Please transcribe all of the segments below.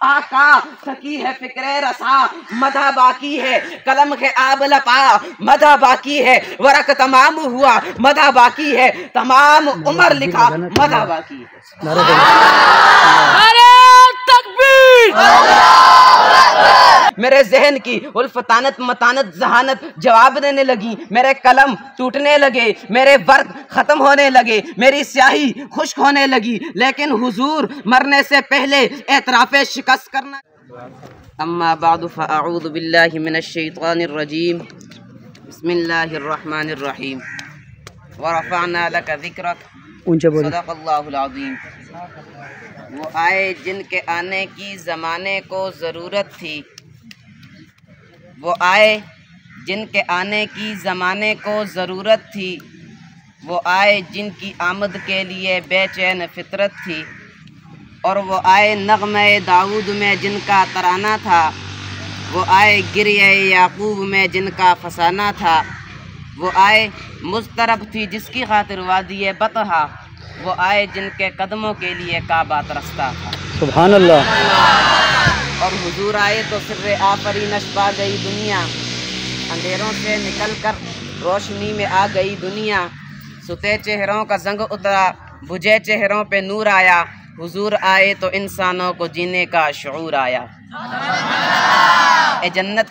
आका सकी है फिक्रे रसा मदा बाकी है, कलम के आब लपा मदा बाकी है, वरक तमाम हुआ मदा बाकी है, तमाम उम्र लिखा मदा बाकी है। मेरे जहन की उल्फतानत मतानत जहानत जवाब देने लगी, मेरे कलम टूटने लगे, मेरे वर्क खत्म होने लगे, मेरी स्याही खुश्क होने लगी, लेकिन हुजूर मरने से पहले एतराफ़े शिकस्त करना। अम्मा बादु फ़अऊज़ु बिल्लाहि मिनश्शैतानिर रजीम, बिस्मिल्लाहिर रहमानिर रहीम, व रफ़अना लका ज़िक्रक, सदक़ल्लाहुल अज़ीम। वो आए जिनके आने की ज़माने को ज़रूरत थी, वो आए जिनके आने की ज़माने को ज़रूरत थी, वो आए जिनकी आमद के लिए बेचैन फितरत थी, और वो आए नग़्मे दाऊद में जिनका तराना था, वो आए गिरिए याकूब में जिनका फसाना था, वो आए मुस्तरब थी जिसकी खातिर वादी बतहा, वो आए जिनके कदमों के लिए काबा तरसता था। सुभान अल्लाह। और हुजूर आए तो सिर्रे आफरीनश पा गई दुनिया, अंधेरों से निकलकर रोशनी में आ गई दुनिया, सुते चेहरों का जंग उतरा, बुझे चेहरों पे नूर आया, हुजूर आए तो इंसानों को जीने का शऊर आया। ए जन्नत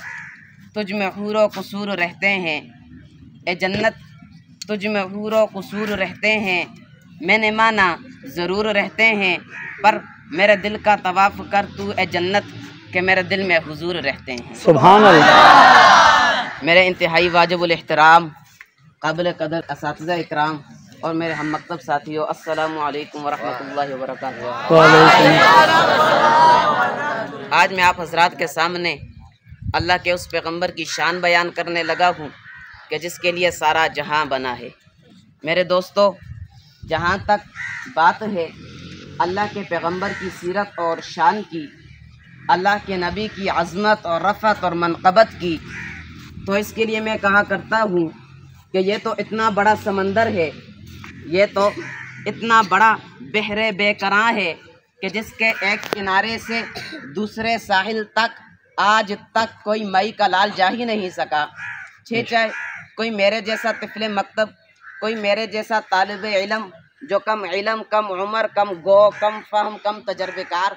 तुझ में हूरो कसूर रहते हैं, ए जन्नत तुझ में हूरो कसूर रहते हैं, मैंने माना ज़रूर रहते हैं, पर मेरे दिल का तवाफ़ कर तू ए जन्नत के मेरे दिल में हुजूर रहते हैं। सुभान अल्लाह। मेरे इंतहाई वाजिबुल एहतराम काबिल कदर असातिज़ा इकराम और मेरे हम मकतब साथियों, अस्सलामु अलैकुम वरहमतुल्लाहि वबरकातुहू। आज मैं आप हज़रात के सामने अल्लाह के उस पैगम्बर की शान बयान करने लगा हूँ कि जिसके लिए सारा जहां बना है। मेरे दोस्तों, जहाँ तक बात है अल्लाह के पैगम्बर की सीरत और शान की, अल्लाह के नबी की अज़मत और रफ़त और मनक़बत की, तो इसके लिए मैं कहा करता हूँ कि ये तो इतना बड़ा समंदर है, ये तो इतना बड़ा बहरे बेकरां है कि जिसके एक किनारे से दूसरे साहिल तक आज तक कोई मई का लाल जा ही नहीं सका। चाहे कोई मेरे जैसा तिफ़ले मकतब, कोई मेरे जैसा तालिब इल्म जो कम इल्म, कम उम्र, कम गो, कम फ़हम, कम तजर्बेकार,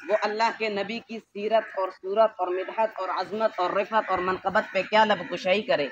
वो अल्लाह के नबी की सीरत और सूरत और मिदहत और अज़मत और रिफ़त और मनक़बत पे क्या लबकुशाई करे,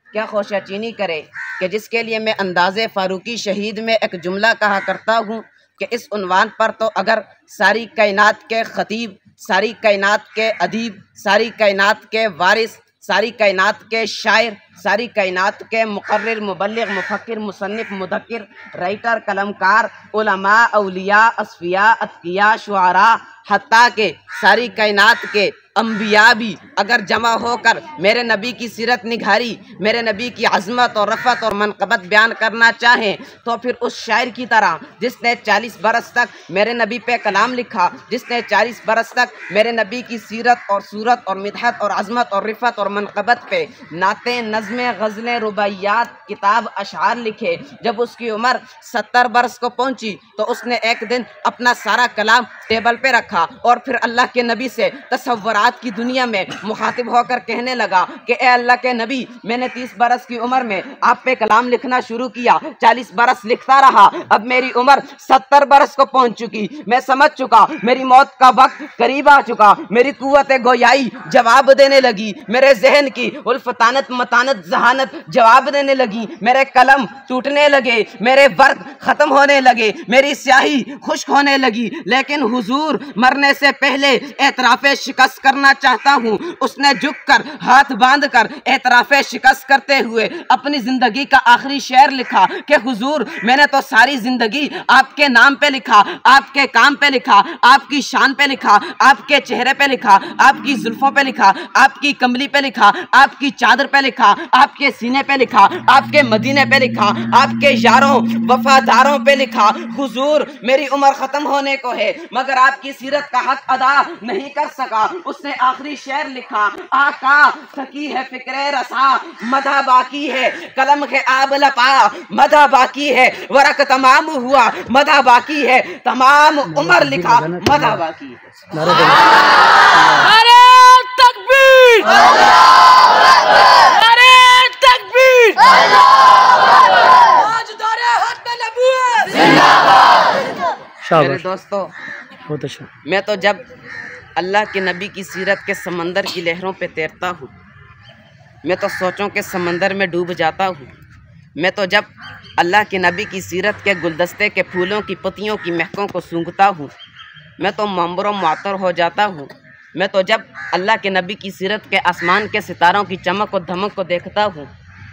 क्या खोशाचीनी करे, कि जिसके लिए मैं अंदाज़े फ़ारूकी शहीद में एक जुमला कहा करता हूँ कि इस उन्वान पर तो अगर सारी कायनात के ख़तीब, सारी कायनात के अदीब, सारी कायनात के वारिस, सारी कायनात के शायर, सारी कायनात के मुक़र्रिर, मुबल्लिग़, मुफ़क्किर, मुसन्निफ़, मुदक्किर, राइटर, कलमकार, उलमा, औलिया, अस्फ़िया, अत्क़िया, शुआरा, हत्ता के सारी कायनात के अम्बिया भी अगर जमा होकर मेरे नबी की सीरत निगारी, मेरे नबी की अज़मत और रफ़त और मनक़बत बयान करना चाहें, तो फिर उस शायर की तरह जिसने 40 बरस तक मेरे नबी पे कलाम लिखा, जिसने 40 बरस तक मेरे नबी की सीरत और सूरत और मिदहत और अज़मत और रिफ़त और मनक़बत पे नाते, नज़में, ग़ज़लें, रुबाइयात, किताब, अशआर लिखे, जब उसकी उम्र 70 बरस को पहुँची तो उसने एक दिन अपना सारा कलाम टेबल पे रखा और फिर अल्लाह के नबी से तसव्वुरात की दुनिया में मुखातिब होकर कहने लगा कि ए अल्लाह के नबी, मैंने 30 बरस की उम्र में आप पे कलाम लिखना शुरू किया, 40 बरस लिखता रहा, अब मेरी उम्र 70 बरस को पहुंच चुकी, मैं समझ चुका मेरी मौत का वक्त करीब आ चुका, मेरी कुव्वत गोयाई जवाब देने लगी, मेरे जहन की उल्फतानत मतानत जहानत जवाब देने लगी, मेरे कलम टूटने लगे, मेरे वर्क खत्म होने लगे, मेरी स्याही खुश्क होने लगी, लेकिन हुजूर मरने से पहले एतराफ़े शिकस्त करना चाहता हूँ। उसने झुककर हाथ बांधकर एतराफ़े शिकस्त करते हुए अपनी ज़िंदगी का आखिरी शेर लिखा कि हुजूर, मैंने तो सारी ज़िंदगी आपके नाम पे लिखा, आपके काम पे लिखा, आपकी शान पे लिखा, आपके चेहरे पे लिखा, आपकी जुल्फ़ों पे लिखा, आपकी कमली पे लिखा, आपकी चादर पे लिखा, आपके सीने पे लिखा, आपके मदीने पे लिखा, आपके यारों वफादारों पे लिखा। हुजूर, मेरी उम्र ख़त्म होने को है, मगर आपकी सीरत सीरत का हक अदा नहीं कर सका, उसने आखिरी शेर लिखा, आका थकी है फिक्रे रसा मदा बाकी है, कलम के आब लपा मदा बाकी है, वरक तमाम हुआ मदा बाकी है, तमाम उम्र लिखा मदा बाकी है। नारे तकबीर, नारे तकबीर, ताजदारे खत्म नबूवत जिंदाबाद। मेरे दोस्तों, बहुत अच्छा। मैं तो जब अल्लाह के नबी की सीरत के समंदर की लहरों पे तैरता हूँ, मैं तो सोचों के समंदर में डूब जाता हूँ। मैं तो जब अल्लाह के नबी की सीरत के गुलदस्ते के फूलों की पत्तियों की महकों को सूंघता हूँ, मैं तो मंबरो मुअत्तर हो जाता हूँ। मैं तो जब अल्लाह के नबी की सीरत के आसमान के सितारों की चमक और धमक को देखता हूँ,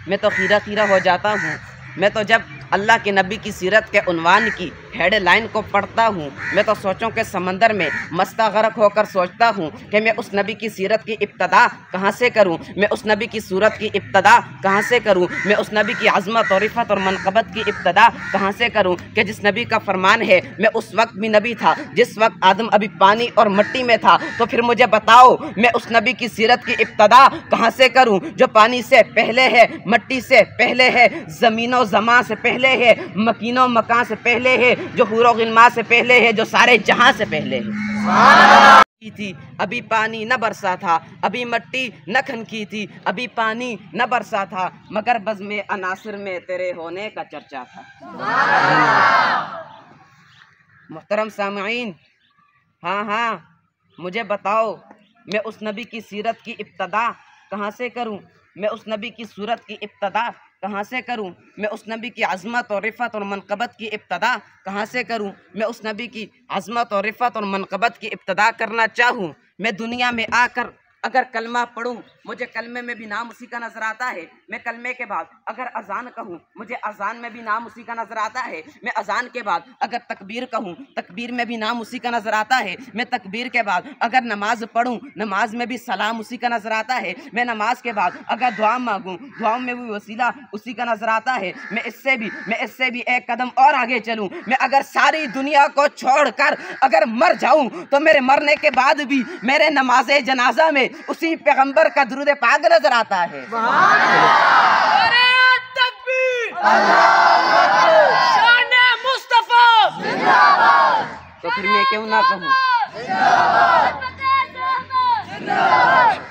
मैं तो खीरा खीरा हो जाता हूँ। मैं तो जब अल्लाह के नबी की सीरत के उन्वान की हेडलाइन को पढ़ता हूँ, मैं तो सोचों के समंदर में मस्ता गरक होकर सोचता हूँ कि मैं उस नबी की सीरत की इब्तदा कहाँ से करूँ, मैं उस नबी की सूरत की इब्तदा कहाँ से करूँ, मैं उस नबी की अज़मत और रिफ़त और मनक़बत की इब्तदा कहाँ से करूँ कि जिस नबी का फरमान है मैं उस वक्त भी नबी था जिस वक्त आदम अभी पानी और मिट्टी में था। तो फिर मुझे बताओ मैं उस नबी की सीरत की इब्तदा कहाँ से करूँ जो पानी से पहले है, मिट्टी से पहले है, ज़मीनो ज़मां से पहले है, मकीनो मकान से पहले है, जो हुरो गिल्मा से पहले है, जो सारे जहां से पहले है। थी अभी पानी न बरसा था, अभी मिट्टी न खनकी थी, अभी पानी न बरसा था, मगर बज़्मे अनासिर में तेरे होने का चर्चा था। मुहतरम सामईन, हाँ मुझे बताओ मैं उस नबी की सीरत की इब्तदा कहाँ से करूँ, मैं उस नबी की सूरत की इब्तदा कहाँ से करूँ, मैं उस नबी की अज़मत और रिफ़त और मनक़बत की इब्तदा कहाँ से करूँ, मैं उस नबी की अज़मत और रिफ़त और मनक़बत की इब्तदा करना चाहूँ। मैं दुनिया में आकर अगर कलमा पढ़ूँ, मुझे कलमे में भी नाम उसी का नज़र आता है। मैं कलमे के बाद अगर अज़ान कहूँ, मुझे अज़ान में भी नाम उसी का नज़र आता है। मैं अज़ान के बाद अगर तकबीर कहूँ, तकबीर में भी नाम उसी का नज़र आता है। मैं तकबीर के बाद अगर नमाज पढ़ूँ, नमाज में भी सलाम उसी का नज़र आता है। मैं नमाज के बाद अगर दुआ मांगूँ, दुआ में भी वसीला उसी का नज़र आता है। मैं इससे भी एक कदम और आगे चलूँ, मैं अगर सारी दुनिया को छोड़कर अगर मर जाऊँ तो मेरे मरने के बाद भी मेरे नमाज जनाजा में उसी पैगंबर का दुरूद पाक नजर आता है। नारे तकबीर, शान मुस्तफा जिंदाबाद। तो फिर मैं क्यों ना कहूँ,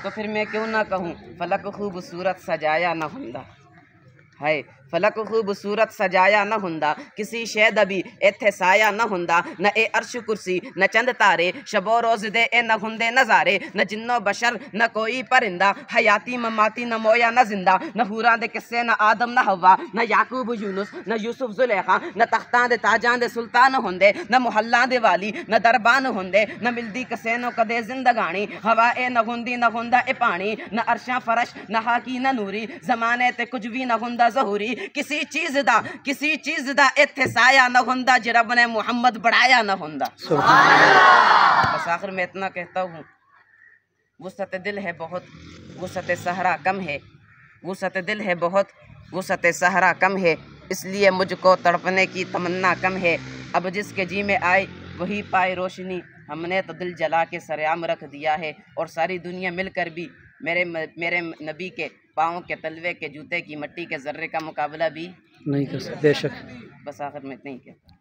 तो फिर मैं क्यों ना कहूँ, फलक खूबसूरत सजाया न हुंदा है, फलक खूबसूरत सजाया न हुंदा, किसी शैद अभी इत्थे साया न हुंदा, न ए अर्श कुर्सी न चंद तारे, शबो रोज दे ए न हुंदे नजारे, न जिन्नो बशर न कोई परिंदा, हयाती ममाती न मोया न जिंदा, न हूरां दे किस्से न आदम न हवा, न याकूब यूनुस न यूसुफ जुलेखा, न तख्तां दे ताजां दे सुल्तान होंदे, न मुहल्लां दे वाली न दरबान होंदे, न मिलदी कसेनो कदे जिंदगानी, हवा ए न हुंदी न हुंदा ए पानी, न अर्शां फरश न हाकी न नूरी, जमाने ते कुछ भी न हुंदा ज़हूरी, किसी चीज़ दा इत्थे साया न हुंदा, जे रब ने मुहम्मद बढ़ाया न हुंदा। बस आखिर में इतना कहता हूँ, वुसअत दिल है बहुत, वुसअत सहरा कम है, वुसअत दिल है बहुत, वुसअत सहरा कम है, इसलिए मुझको तड़पने की तमन्ना कम है। अब जिसके जी में आए वही पाए रोशनी, हमने तो दिल जला के सरेआम रख दिया है, और सारी दुनिया मिलकर भी मेरे नबी के पाँव के तलवे के जूते की मट्टी के ज़र्रे का मुकाबला भी नहीं कर सकते। बेशक। बस आखिर में इतना ही कहता हूँ।